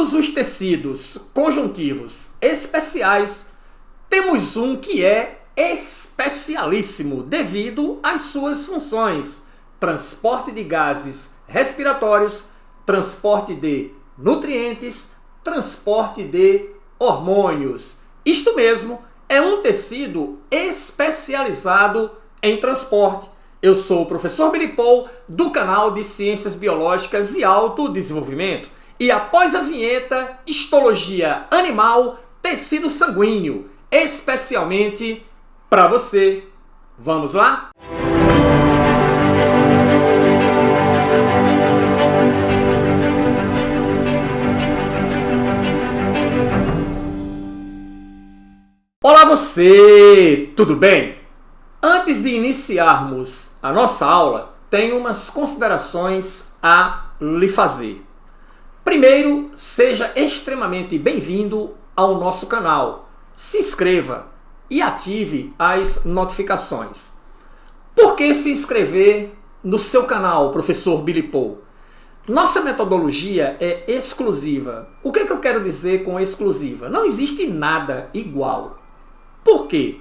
todos os tecidos conjuntivos especiais, temos um que é especialíssimo devido às suas funções: transporte de gases respiratórios, transporte de nutrientes, transporte de hormônios. Isto mesmo, é um tecido especializado em transporte. Eu sou o professor Billy Paul, do canal de Ciências Biológicas e Autodesenvolvimento. E após a vinheta, histologia animal, tecido sanguíneo, especialmente para você. Vamos lá? Olá você, tudo bem? Antes de iniciarmos a nossa aula, tenho umas considerações a lhe fazer. Primeiro, seja extremamente bem-vindo ao nosso canal. Se inscreva e ative as notificações. Por que se inscrever no seu canal, professor Billy Paul? Nossa metodologia é exclusiva. O que eu quero dizer com exclusiva? Não existe nada igual. Por quê?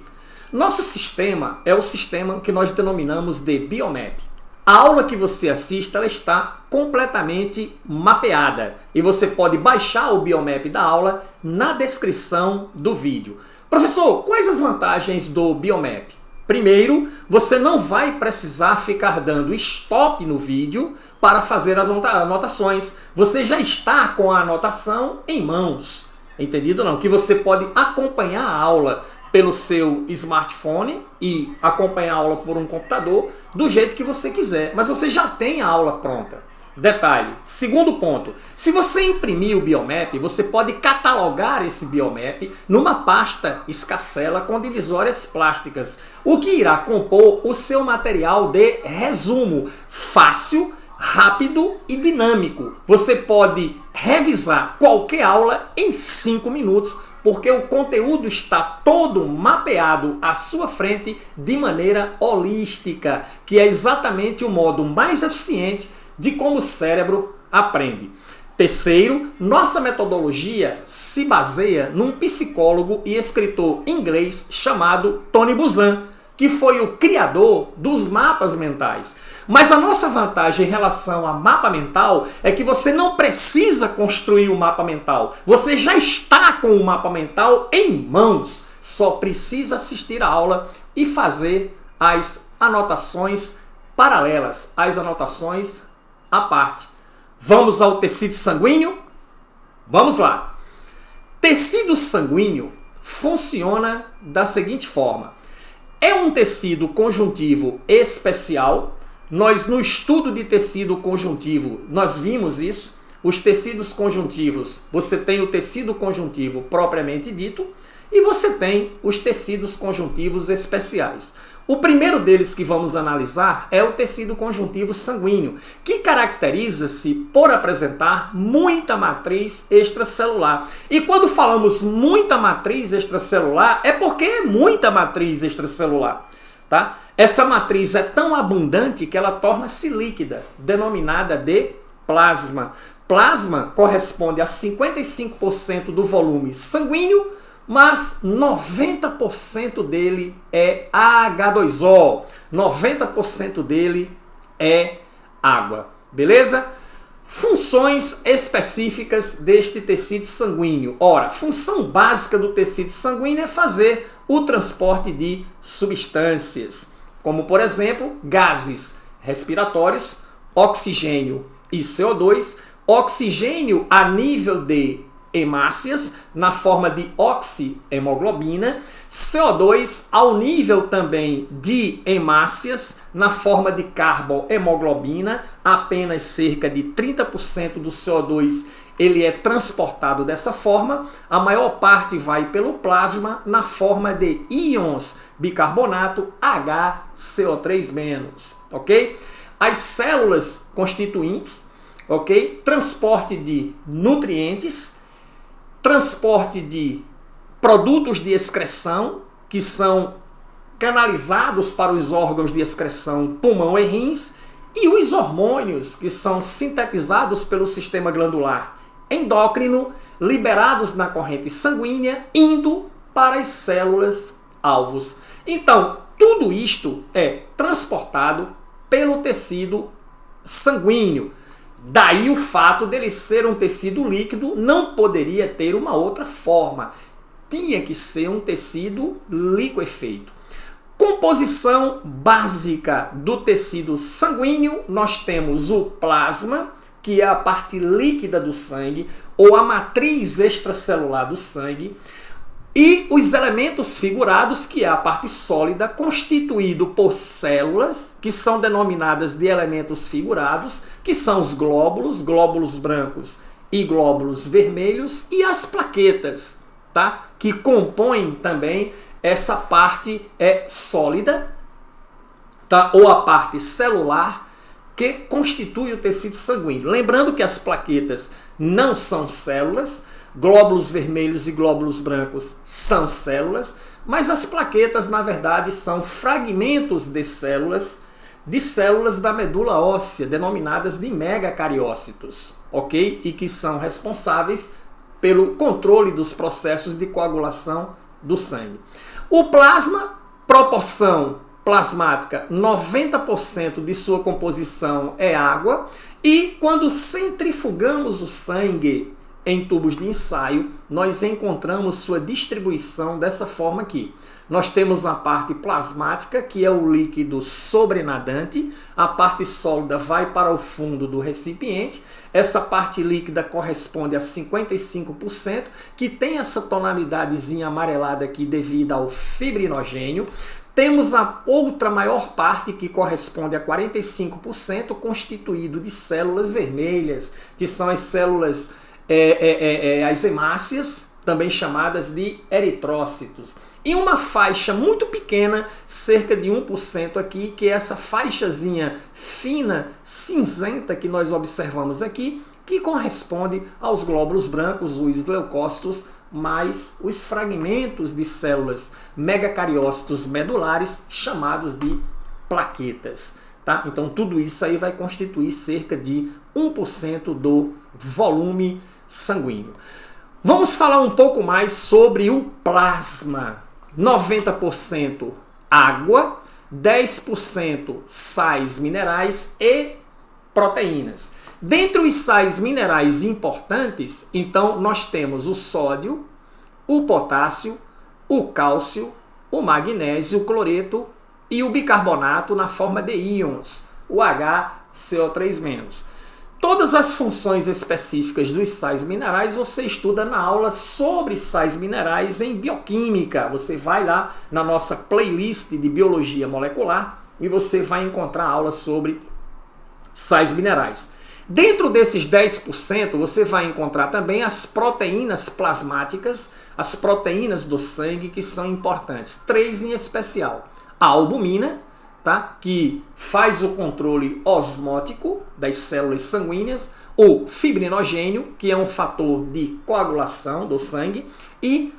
Nosso sistema é o sistema que nós denominamos de Biomap. A aula que você assiste, ela está completamente mapeada e você pode baixar o Biomap da aula na descrição do vídeo. Professor, quais as vantagens do Biomap? Primeiro, você não vai precisar ficar dando stop no vídeo para fazer as anotações. Você já está com a anotação em mãos. Entendido não? Que você pode acompanhar a aula pelo seu smartphone e acompanhar a aula por um computador do jeito que você quiser, mas você já tem a aula pronta. Detalhe, segundo ponto, se você imprimir o Biomap, você pode catalogar esse Biomap numa pasta escacela com divisórias plásticas, o que irá compor o seu material de resumo fácil, rápido e dinâmico. Você pode revisar qualquer aula em 5 minutos, porque o conteúdo está todo mapeado à sua frente de maneira holística, que é exatamente o modo mais eficiente de como o cérebro aprende. Terceiro, nossa metodologia se baseia num psicólogo e escritor inglês chamado Tony Buzan, que foi o criador dos mapas mentais. Mas a nossa vantagem em relação a mapa mental é que você não precisa construir o mapa mental. Você já está com o mapa mental em mãos. Só precisa assistir a aula e fazer as anotações paralelas, as anotações à parte. Vamos ao tecido sanguíneo? Vamos lá. Tecido sanguíneo funciona da seguinte forma. É um tecido conjuntivo especial. Nós, no estudo de tecido conjuntivo, nós vimos isso. Os tecidos conjuntivos, você tem o tecido conjuntivo propriamente dito e você tem os tecidos conjuntivos especiais. O primeiro deles que vamos analisar é o tecido conjuntivo sanguíneo, que caracteriza-se por apresentar muita matriz extracelular. E quando falamos muita matriz extracelular, é porque é muita matriz extracelular, tá? Essa matriz é tão abundante que ela torna-se líquida, denominada de plasma. Plasma corresponde a 55% do volume sanguíneo, mas 90% dele é H2O, 90% dele é água, beleza? Funções específicas deste tecido sanguíneo. Ora, função básica do tecido sanguíneo é fazer o transporte de substâncias, como por exemplo, gases respiratórios, oxigênio e CO2, oxigênio a nível de hemácias, na forma de oxihemoglobina, CO2 ao nível também de hemácias, na forma de carbohemoglobina, apenas cerca de 30% do CO2 ele é transportado dessa forma, a maior parte vai pelo plasma na forma de íons bicarbonato HCO3-, ok? As células constituintes, ok? Transporte de nutrientes, transporte de produtos de excreção, que são canalizados para os órgãos de excreção pulmão e rins, e os hormônios, que são sintetizados pelo sistema glandular endócrino liberados na corrente sanguínea indo para as células alvos. Então, tudo isto é transportado pelo tecido sanguíneo. Daí o fato dele ser um tecido líquido não poderia ter uma outra forma. Tinha que ser um tecido liquefeito. Composição básica do tecido sanguíneo, nós temos o plasma, que é a parte líquida do sangue, ou a matriz extracelular do sangue, e os elementos figurados, que é a parte sólida, constituído por células, que são denominadas de elementos figurados, que são os glóbulos, glóbulos brancos e glóbulos vermelhos, e as plaquetas, tá? Que compõem também essa parte sólida, tá? Ou a parte celular, que constitui o tecido sanguíneo. Lembrando que as plaquetas não são células, glóbulos vermelhos e glóbulos brancos são células, mas as plaquetas, na verdade, são fragmentos de células da medula óssea, denominadas de megacariócitos, ok? E que são responsáveis pelo controle dos processos de coagulação do sangue. O plasma, proporção plasmática, 90% de sua composição é água, e quando centrifugamos o sangue em tubos de ensaio, nós encontramos sua distribuição dessa forma aqui. Nós temos a parte plasmática, que é o líquido sobrenadante, a parte sólida vai para o fundo do recipiente, essa parte líquida corresponde a 55%, que tem essa tonalidadezinha amarelada aqui devido ao fibrinogênio. Temos a outra maior parte, que corresponde a 45%, constituído de células vermelhas, que são as células as hemácias, também chamadas de eritrócitos. E uma faixa muito pequena, cerca de 1% aqui, que é essa faixazinha fina, cinzenta que nós observamos aqui, que corresponde aos glóbulos brancos, os leucócitos, mais os fragmentos de células megacariócitos medulares, chamados de plaquetas. Tá? Então tudo isso aí vai constituir cerca de 1% do volume sanguíneo. Vamos falar um pouco mais sobre o plasma. 90% água, 10% sais minerais e proteínas. Dentre os sais minerais importantes, então, nós temos o sódio, o potássio, o cálcio, o magnésio, o cloreto e o bicarbonato na forma de íons, o HCO3-. Todas as funções específicas dos sais minerais você estuda na aula sobre sais minerais em bioquímica. Você vai lá na nossa playlist de biologia molecular e você vai encontrar aulas sobre sais minerais. Dentro desses 10%, você vai encontrar também as proteínas plasmáticas, as proteínas do sangue, que são importantes. 3 em especial. A albumina, tá? Que faz o controle osmótico das células sanguíneas, o fibrinogênio, que é um fator de coagulação do sangue, e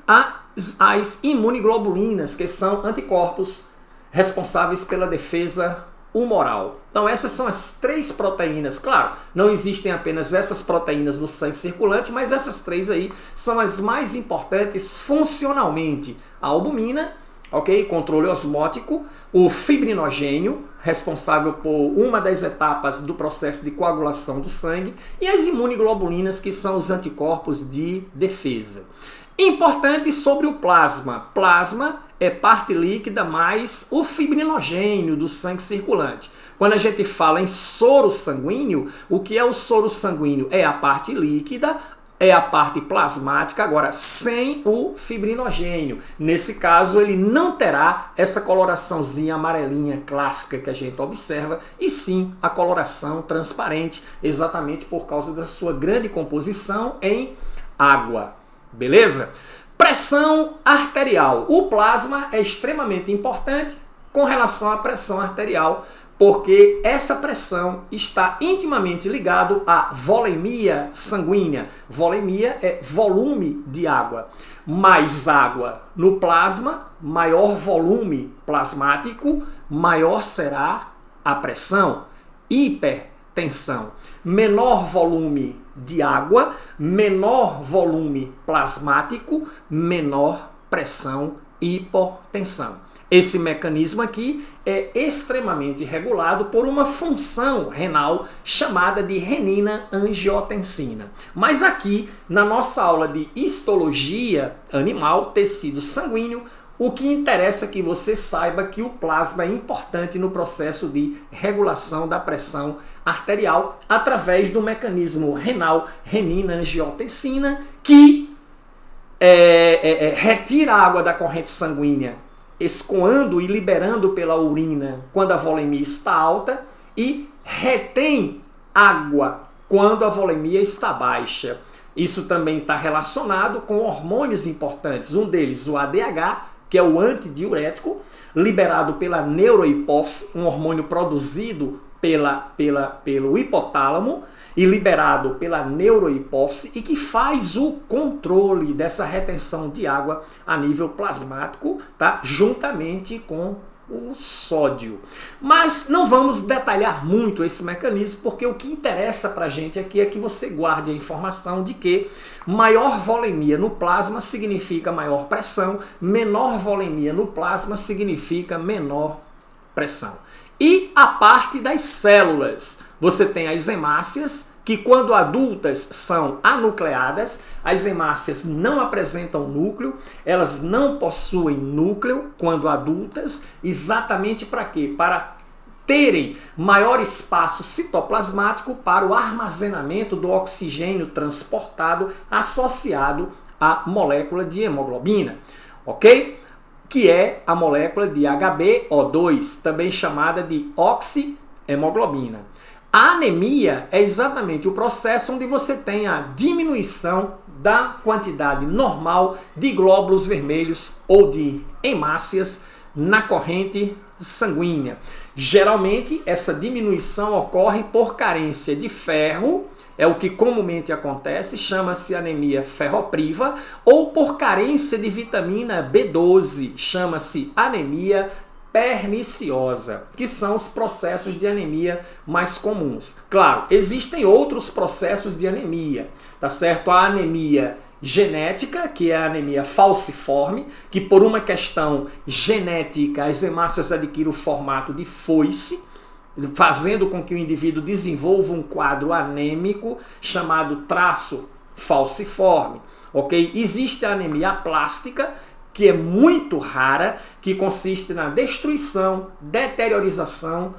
as imunoglobulinas, que são anticorpos responsáveis pela defesa humoral. Então essas são as 3 proteínas. Claro, não existem apenas essas proteínas no sangue circulante, mas essas 3 aí são as mais importantes funcionalmente. A albumina, ok? Controle osmótico, o fibrinogênio, responsável por uma das etapas do processo de coagulação do sangue, e as imunoglobulinas, que são os anticorpos de defesa. Importante sobre o plasma. Plasma é parte líquida mais o fibrinogênio do sangue circulante. Quando a gente fala em soro sanguíneo, o que é o soro sanguíneo? É a parte líquida, é a parte plasmática, agora sem o fibrinogênio. Nesse caso, ele não terá essa coloraçãozinha amarelinha clássica que a gente observa, e sim a coloração transparente, exatamente por causa da sua grande composição em água. Beleza? Pressão arterial. O plasma é extremamente importante com relação à pressão arterial, porque essa pressão está intimamente ligado à volemia sanguínea. Volemia é volume de água. Mais água no plasma, maior volume plasmático, maior será a pressão. Hipertensão. Menor volume de água, menor volume plasmático, menor pressão e hipertensão. Esse mecanismo aqui é extremamente regulado por uma função renal chamada de renina-angiotensina. Mas aqui, na nossa aula de histologia animal, tecido sanguíneo, o que interessa é que você saiba que o plasma é importante no processo de regulação da pressão arterial através do mecanismo renal renina-angiotensina, que retira a água da corrente sanguínea, escoando e liberando pela urina quando a volemia está alta e retém água quando a volemia está baixa. Isso também está relacionado com hormônios importantes, um deles o ADH, que é o antidiurético, liberado pela neurohipófise, um hormônio produzido pelo hipotálamo e liberado pela neurohipófise e que faz o controle dessa retenção de água a nível plasmático, tá? Juntamente com o sódio. Mas não vamos detalhar muito esse mecanismo, porque o que interessa para a gente aqui é que você guarde a informação de que maior volemia no plasma significa maior pressão, menor volemia no plasma significa menor pressão. E a parte das células, você tem as hemácias, que quando adultas são anucleadas, as hemácias não apresentam núcleo, elas não possuem núcleo quando adultas, exatamente para quê? Para terem maior espaço citoplasmático para o armazenamento do oxigênio transportado associado à molécula de hemoglobina, ok? Que é a molécula de HbO2, também chamada de oxihemoglobina. A anemia é exatamente o processo onde você tem a diminuição da quantidade normal de glóbulos vermelhos ou de hemácias na corrente sanguínea. Geralmente, essa diminuição ocorre por carência de ferro, é o que comumente acontece, chama-se anemia ferropriva, ou por carência de vitamina B12, chama-se anemia perniciosa, que são os processos de anemia mais comuns. Claro, existem outros processos de anemia, tá certo? A anemia genética, que é a anemia falciforme, que por uma questão genética as hemácias adquirem o formato de foice, fazendo com que o indivíduo desenvolva um quadro anêmico chamado traço falciforme, ok? Existe a anemia aplástica, que é muito rara, que consiste na destruição, deteriorização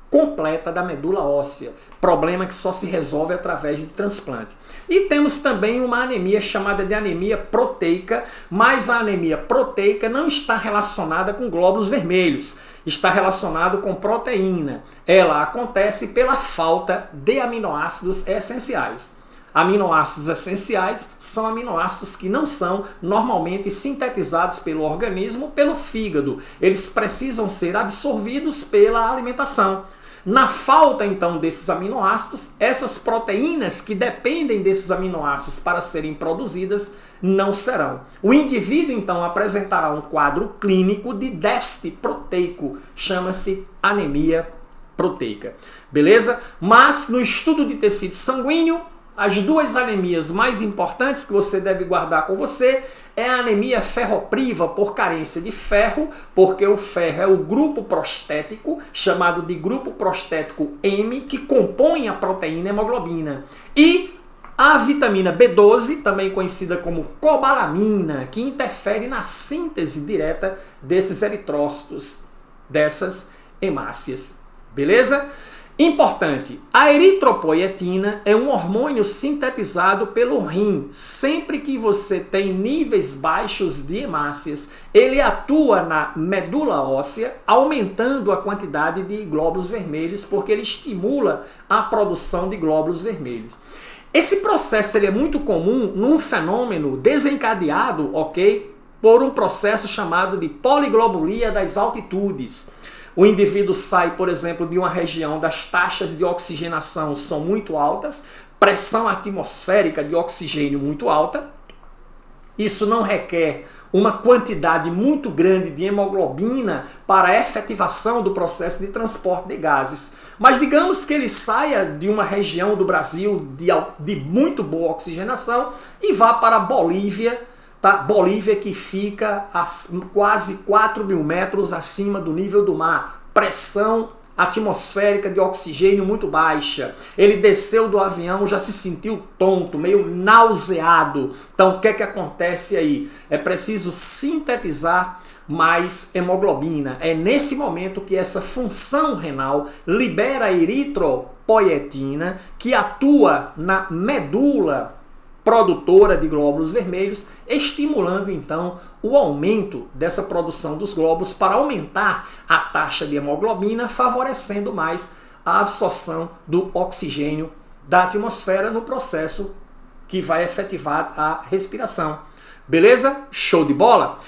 completa da medula óssea, problema que só se resolve através de transplante. E temos também uma anemia chamada de anemia proteica, mas a anemia proteica não está relacionada com glóbulos vermelhos, está relacionado com proteína. Ela acontece pela falta de aminoácidos essenciais. Aminoácidos essenciais são aminoácidos que não são normalmente sintetizados pelo organismo, pelo fígado. Eles precisam ser absorvidos pela alimentação. Na falta, então, desses aminoácidos, essas proteínas que dependem desses aminoácidos para serem produzidas não serão. O indivíduo, então, apresentará um quadro clínico de déficit proteico, chama-se anemia proteica. Beleza? Mas no estudo de tecido sanguíneo, as duas anemias mais importantes que você deve guardar com você é a anemia ferropriva por carência de ferro, porque o ferro é o grupo prostético, chamado de grupo prostético M, que compõe a proteína hemoglobina. E a vitamina B12, também conhecida como cobalamina, que interfere na síntese direta desses eritrócitos, dessas hemácias. Beleza? Importante, a eritropoietina é um hormônio sintetizado pelo rim. Sempre que você tem níveis baixos de hemácias, ele atua na medula óssea, aumentando a quantidade de glóbulos vermelhos, porque ele estimula a produção de glóbulos vermelhos. Esse processo ele é muito comum num fenômeno desencadeado, ok, por um processo chamado de poliglobulia das altitudes. O indivíduo sai, por exemplo, de uma região das taxas de oxigenação são muito altas, pressão atmosférica de oxigênio muito alta. Isso não requer uma quantidade muito grande de hemoglobina para a efetivação do processo de transporte de gases. Mas digamos que ele saia de uma região do Brasil de muito boa oxigenação e vá para a Bolívia, tá? Bolívia que fica a quase 4.000 metros acima do nível do mar. Pressão atmosférica de oxigênio muito baixa. Ele desceu do avião, já se sentiu tonto, meio nauseado. Então o que é que acontece aí? É preciso sintetizar mais hemoglobina. É nesse momento que essa função renal libera a eritropoietina, que atua na medula produtora de glóbulos vermelhos, estimulando então o aumento dessa produção dos glóbulos para aumentar a taxa de hemoglobina, favorecendo mais a absorção do oxigênio da atmosfera no processo que vai efetivar a respiração. Beleza? Show de bola?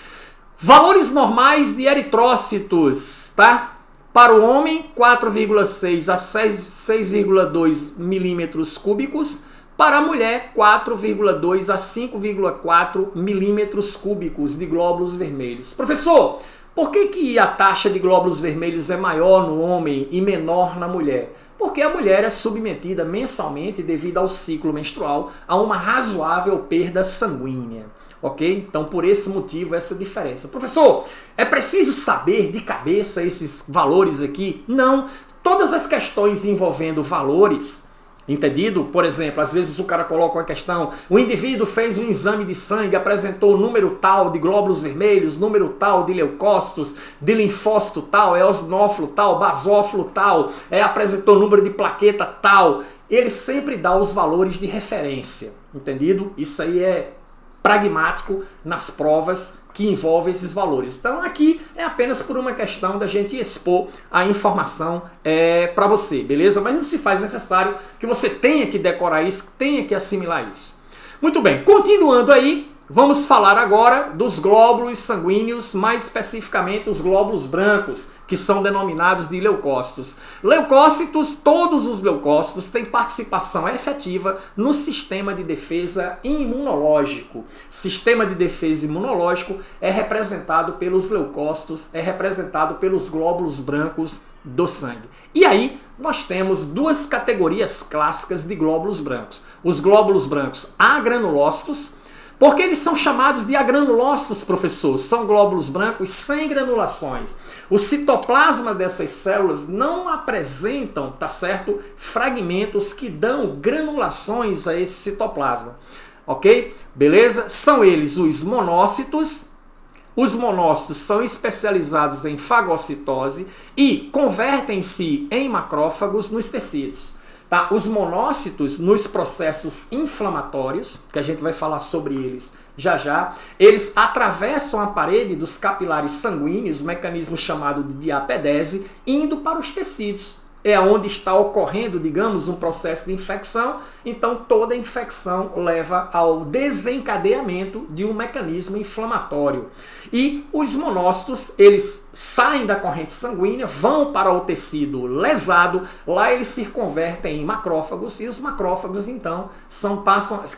Valores normais de eritrócitos, tá? Para o homem, 4,6 a 6,2 milímetros cúbicos. Para a mulher, 4,2 a 5,4 milímetros cúbicos de glóbulos vermelhos. Professor, por que a taxa de glóbulos vermelhos é maior no homem e menor na mulher? Porque a mulher é submetida mensalmente, devido ao ciclo menstrual, a uma razoável perda sanguínea. Ok? Então, por esse motivo, essa diferença. Professor, é preciso saber de cabeça esses valores aqui? Não. Todas as questões envolvendo valores, entendido? Por exemplo, às vezes o cara coloca uma questão, o indivíduo fez um exame de sangue, apresentou o número tal de glóbulos vermelhos, número tal de leucócitos, de linfócito tal, eosinófilo tal, basófilo tal, apresentou o número de plaqueta tal. Ele sempre dá os valores de referência, entendido? Isso aí é pragmático nas provas que envolvem esses valores. Então aqui é apenas por uma questão da gente expor a informação para você, beleza? Mas não se faz necessário que você tenha que decorar isso, tenha que assimilar isso. Muito bem, continuando aí, vamos falar agora dos glóbulos sanguíneos, mais especificamente os glóbulos brancos, que são denominados de leucócitos. Leucócitos, todos os leucócitos têm participação efetiva no sistema de defesa imunológico. Sistema de defesa imunológico é representado pelos leucócitos, é representado pelos glóbulos brancos do sangue. E aí, nós temos duas categorias clássicas de glóbulos brancos. Os glóbulos brancos agranulócitos. Por que eles são chamados de agranulócitos, professor? São glóbulos brancos sem granulações. O citoplasma dessas células não apresentam, tá certo, fragmentos que dão granulações a esse citoplasma. Ok? Beleza? São eles os monócitos. Os monócitos são especializados em fagocitose e convertem-se em macrófagos nos tecidos. Tá? Os monócitos, nos processos inflamatórios, que a gente vai falar sobre eles já já, eles atravessam a parede dos capilares sanguíneos, mecanismo chamado de diapedese, indo para os tecidos. É onde está ocorrendo, digamos, um processo de infecção, então toda infecção leva ao desencadeamento de um mecanismo inflamatório. E os monócitos, eles saem da corrente sanguínea, vão para o tecido lesado, lá eles se convertem em macrófagos, e os macrófagos, então,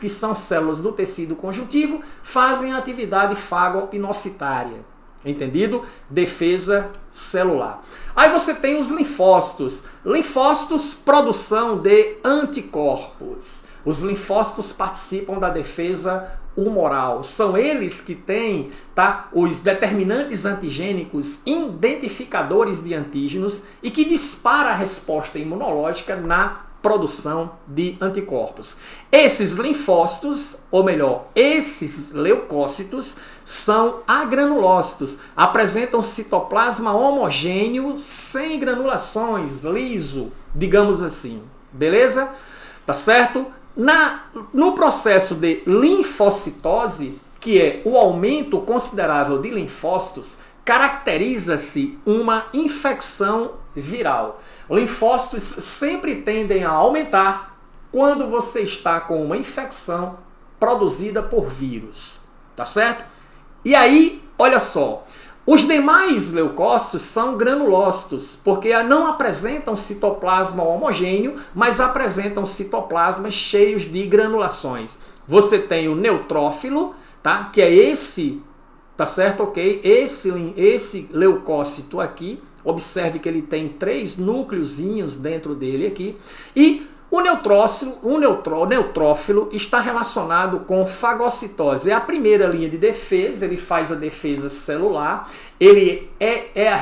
que são células do tecido conjuntivo, fazem a atividade fagopinocitária. Entendido? Defesa celular. Aí você tem os linfócitos. Linfócitos, produção de anticorpos. Os linfócitos participam da defesa humoral. São eles que têm, tá, os determinantes antigênicos identificadores de antígenos e que dispara a resposta imunológica na produção de anticorpos. Esses linfócitos, ou melhor, esses leucócitos, são agranulócitos, apresentam citoplasma homogêneo, sem granulações, liso, digamos assim. Beleza? Tá certo? No processo de linfocitose, que é o aumento considerável de linfócitos, caracteriza-se uma infecção viral. Linfócitos sempre tendem a aumentar quando você está com uma infecção produzida por vírus, tá certo? E aí, olha só, os demais leucócitos são granulócitos, porque não apresentam citoplasma homogêneo, mas apresentam citoplasmas cheios de granulações. Você tem o neutrófilo, tá? Que é esse tá certo? Ok? Esse leucócito aqui, observe que ele tem 3 núcleozinhos dentro dele aqui, e o neutrófilo está relacionado com fagocitose. É a primeira linha de defesa, ele faz a defesa celular, ele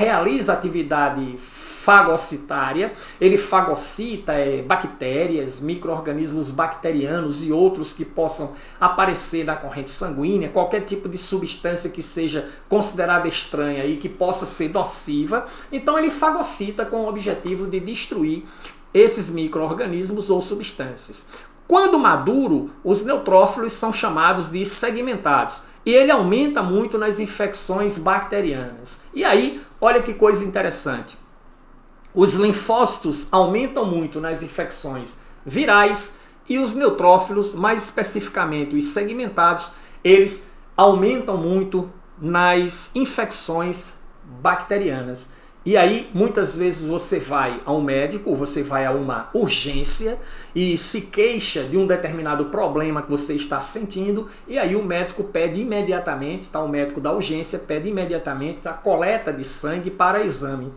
realiza atividade fagocitária, ele fagocita bactérias, micro-organismos bacterianos e outros que possam aparecer na corrente sanguínea, qualquer tipo de substância que seja considerada estranha e que possa ser nociva. Então ele fagocita com o objetivo de destruir esses micro-organismos ou substâncias. Quando maduro, os neutrófilos são chamados de segmentados e ele aumenta muito nas infecções bacterianas. E aí, olha que coisa interessante. Os linfócitos aumentam muito nas infecções virais e os neutrófilos, mais especificamente os segmentados, eles aumentam muito nas infecções bacterianas. E aí, muitas vezes você vai a um médico, você vai a uma urgência e se queixa de um determinado problema que você está sentindo, e aí o médico pede imediatamente, tá? O médico da urgência pede imediatamente a coleta de sangue para exame.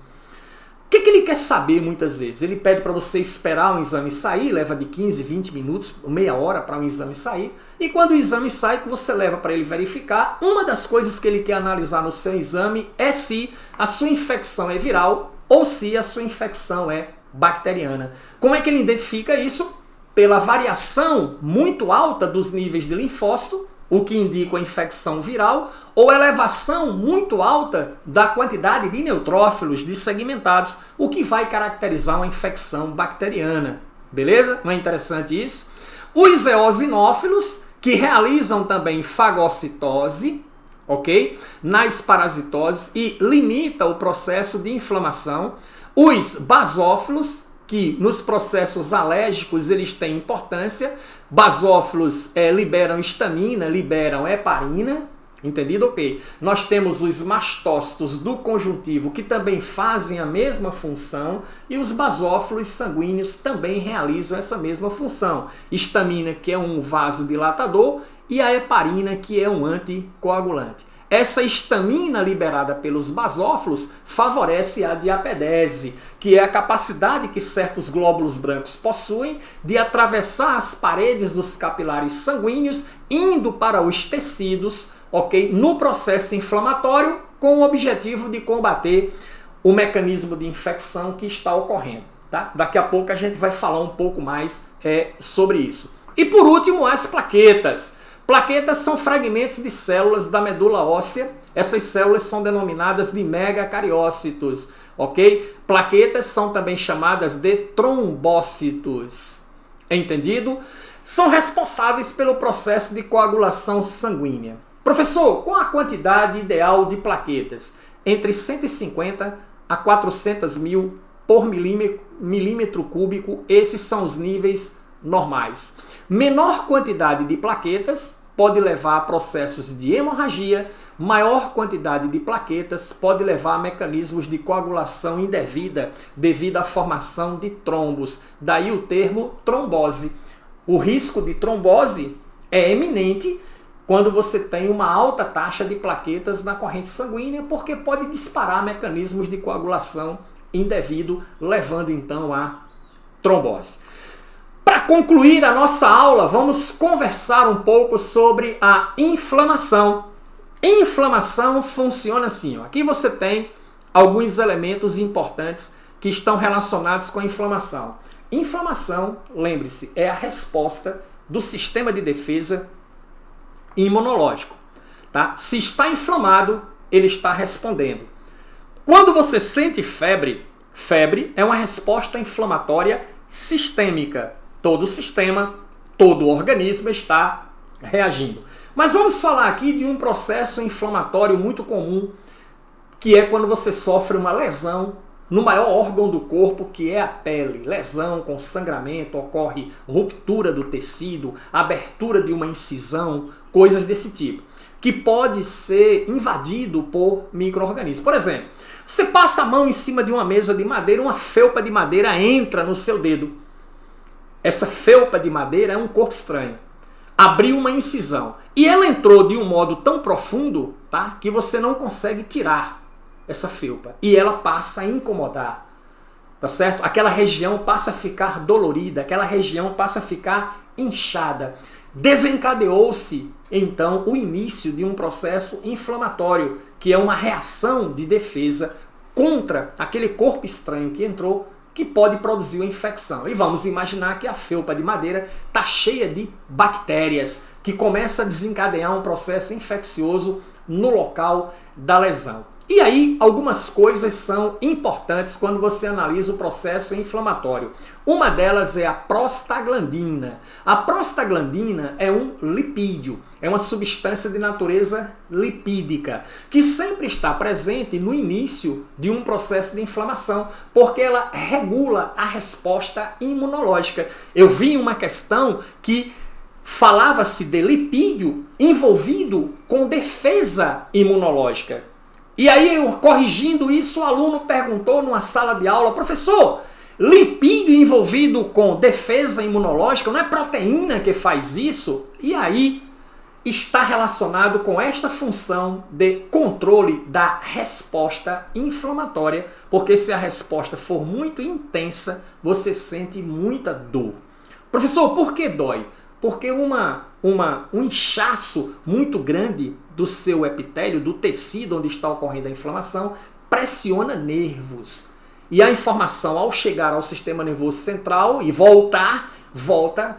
O que ele quer saber muitas vezes? Ele pede para você esperar um exame sair, leva de 15, 20 minutos, meia hora para um exame sair, e quando o exame sai, que você leva para ele verificar, uma das coisas que ele quer analisar no seu exame é se a sua infecção é viral ou se a sua infecção é bacteriana. Como é que ele identifica isso? Pela variação muito alta dos níveis de linfócito, o que indica a infecção viral, ou elevação muito alta da quantidade de neutrófilos, de segmentados, o que vai caracterizar uma infecção bacteriana. Beleza? Não é interessante isso? Os eosinófilos, que realizam também fagocitose, ok? Nas parasitoses e limita o processo de inflamação. Os basófilos, que nos processos alérgicos eles têm importância. Basófilos liberam histamina, liberam heparina, entendido? Ok. Nós temos os mastócitos do conjuntivo que também fazem a mesma função e os basófilos sanguíneos também realizam essa mesma função. Histamina, que é um vasodilatador, e a heparina, que é um anticoagulante. Essa histamina liberada pelos basófilos favorece a diapedese, que é a capacidade que certos glóbulos brancos possuem de atravessar as paredes dos capilares sanguíneos, indo para os tecidos, ok? No processo inflamatório, com o objetivo de combater o mecanismo de infecção que está ocorrendo. Tá? Daqui a pouco a gente vai falar um pouco mais sobre isso. E por último, as plaquetas. Plaquetas são fragmentos de células da medula óssea. Essas células são denominadas de megacariócitos, ok? Plaquetas são também chamadas de trombócitos. Entendido? São responsáveis pelo processo de coagulação sanguínea. Professor, qual a quantidade ideal de plaquetas? Entre 150 a 400 mil por milímetro cúbico. Esses são os níveis normais. Menor quantidade de plaquetas pode levar a processos de hemorragia, maior quantidade de plaquetas pode levar a mecanismos de coagulação indevida devido à formação de trombos. Daí o termo trombose. O risco de trombose é eminente quando você tem uma alta taxa de plaquetas na corrente sanguínea, porque pode disparar mecanismos de coagulação indevido, levando então a trombose. Para concluir a nossa aula, vamos conversar um pouco sobre a inflamação. Inflamação funciona assim. Aqui você tem alguns elementos importantes que estão relacionados com a inflamação. Inflamação, lembre-se, é a resposta do sistema de defesa imunológico. Tá? Se está inflamado, ele está respondendo. Quando você sente febre, febre é uma resposta inflamatória sistêmica. Todo o sistema, todo o organismo está reagindo. Mas vamos falar aqui de um processo inflamatório muito comum, que é quando você sofre uma lesão no maior órgão do corpo, que é a pele. Lesão com sangramento, ocorre ruptura do tecido, abertura de uma incisão, coisas desse tipo, que pode ser invadido por micro-organismos. Por exemplo, você passa a mão em cima de uma mesa de madeira, uma felpa de madeira entra no seu dedo. Essa felpa de madeira é um corpo estranho. Abriu uma incisão. E ela entrou de um modo tão profundo tá? Que você não consegue tirar essa felpa e ela passa a incomodar, tá certo? Aquela região passa a ficar dolorida, aquela região passa a ficar inchada. Desencadeou-se então o início de um processo inflamatório, que é uma reação de defesa contra aquele corpo estranho que entrou, que pode produzir uma infecção. E vamos imaginar que a felpa de madeira está cheia de bactérias, que começa a desencadear um processo infeccioso no local da lesão. E aí, algumas coisas são importantes quando você analisa o processo inflamatório. Uma delas é a prostaglandina. A prostaglandina é um lipídio, é uma substância de natureza lipídica, que sempre está presente no início de um processo de inflamação, porque ela regula a resposta imunológica. Eu vi uma questão que falava-se de lipídio envolvido com defesa imunológica. E aí, eu corrigindo isso, o aluno perguntou numa sala de aula: professor, lipídio envolvido com defesa imunológica, não é proteína que faz isso? E aí, está relacionado com esta função de controle da resposta inflamatória, porque se a resposta for muito intensa, você sente muita dor. Professor, por que dói? Porque um inchaço muito grande do seu epitélio, do tecido onde está ocorrendo a inflamação, pressiona nervos. E a informação, ao chegar ao sistema nervoso central e volta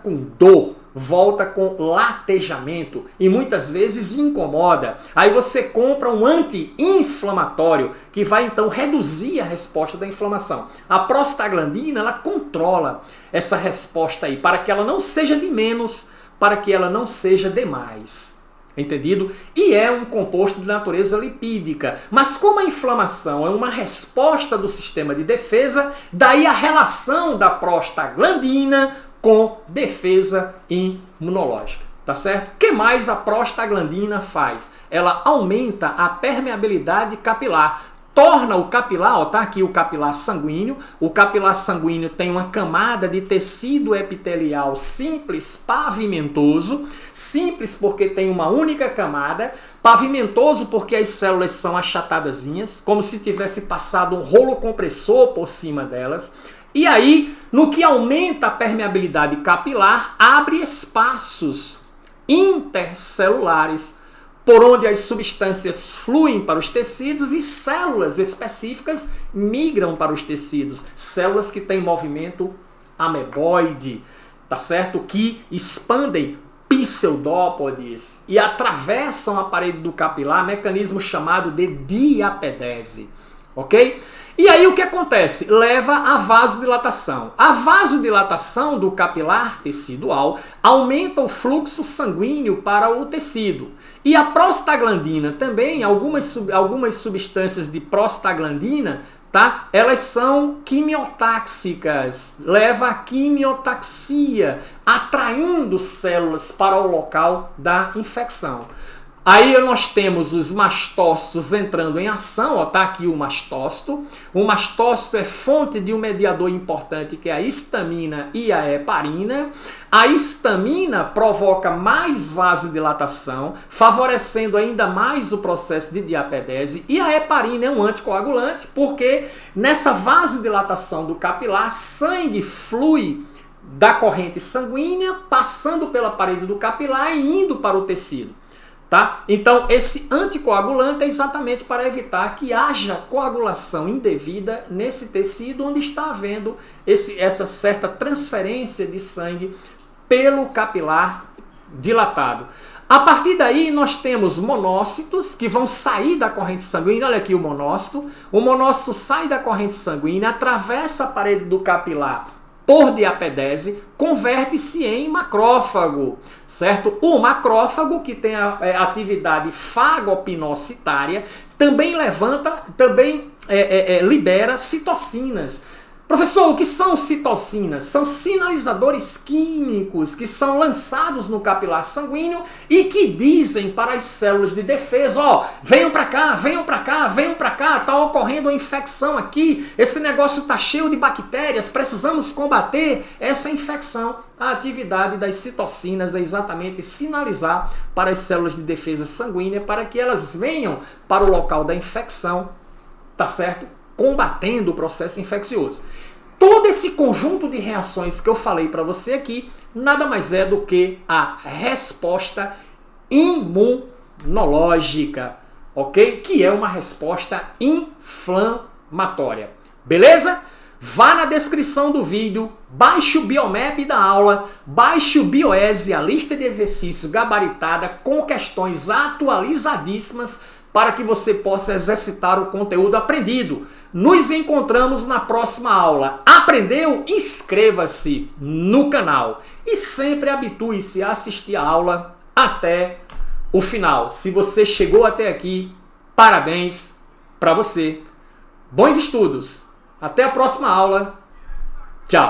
com dor, volta com latejamento e muitas vezes incomoda. Aí você compra um anti-inflamatório que vai então reduzir a resposta da inflamação. A prostaglandina, ela controla essa resposta aí para que ela não seja de menos, para que ela não seja de mais. Entendido? E é um composto de natureza lipídica. Mas como a inflamação é uma resposta do sistema de defesa, daí a relação da prostaglandina com defesa imunológica. Tá certo? O que mais a prostaglandina faz? Ela aumenta a permeabilidade capilar. Torna o capilar, ó, tá aqui o capilar sanguíneo. O capilar sanguíneo tem uma camada de tecido epitelial simples pavimentoso. Simples porque tem uma única camada. Pavimentoso porque as células são achatadazinhas, como se tivesse passado um rolo compressor por cima delas. E aí, no que aumenta a permeabilidade capilar, abre espaços intercelulares por onde as substâncias fluem para os tecidos e células específicas migram para os tecidos. Células que têm movimento ameboide, tá certo? Que expandem pseudópodes e atravessam a parede do capilar, mecanismo chamado de diapedese, ok? E aí o que acontece? Leva à vasodilatação. A vasodilatação do capilar tecidual aumenta o fluxo sanguíneo para o tecido. E a prostaglandina também, algumas substâncias de prostaglandina, tá? Elas são quimiotáxicas, leva à quimiotaxia, atraindo células para o local da infecção. Aí nós temos os mastócitos entrando em ação, ó, tá aqui o mastócito. O mastócito é fonte de um mediador importante que é a histamina e a heparina. A histamina provoca mais vasodilatação, favorecendo ainda mais o processo de diapedese. E a heparina é um anticoagulante, porque nessa vasodilatação do capilar, sangue flui da corrente sanguínea, passando pela parede do capilar e indo para o tecido. Tá? Então, esse anticoagulante é exatamente para evitar que haja coagulação indevida nesse tecido onde está havendo essa certa transferência de sangue pelo capilar dilatado. A partir daí, nós temos monócitos que vão sair da corrente sanguínea. Olha aqui o monócito. O monócito sai da corrente sanguínea, atravessa a parede do capilar por diapedese, converte-se em macrófago, certo? O macrófago, que tem a atividade fagopinocitária, também libera citocinas. Professor, o que são citocinas? São sinalizadores químicos que são lançados no capilar sanguíneo e que dizem para as células de defesa, ó, venham para cá, venham para cá, venham para cá, está ocorrendo uma infecção aqui, esse negócio está cheio de bactérias, precisamos combater essa infecção. A atividade das citocinas é exatamente sinalizar para as células de defesa sanguínea para que elas venham para o local da infecção, tá certo? Combatendo o processo infeccioso. Todo esse conjunto de reações que eu falei para você aqui, nada mais é do que a resposta imunológica, ok? Que é uma resposta inflamatória. Beleza? Vá na descrição do vídeo, baixe o Biomap da aula, baixe o Bioese, a lista de exercícios gabaritada com questões atualizadíssimas para que você possa exercitar o conteúdo aprendido. Nos encontramos na próxima aula. Aprendeu? Inscreva-se no canal e sempre habitue-se a assistir a aula até o final. Se você chegou até aqui, parabéns para você. Bons estudos! Até a próxima aula. Tchau!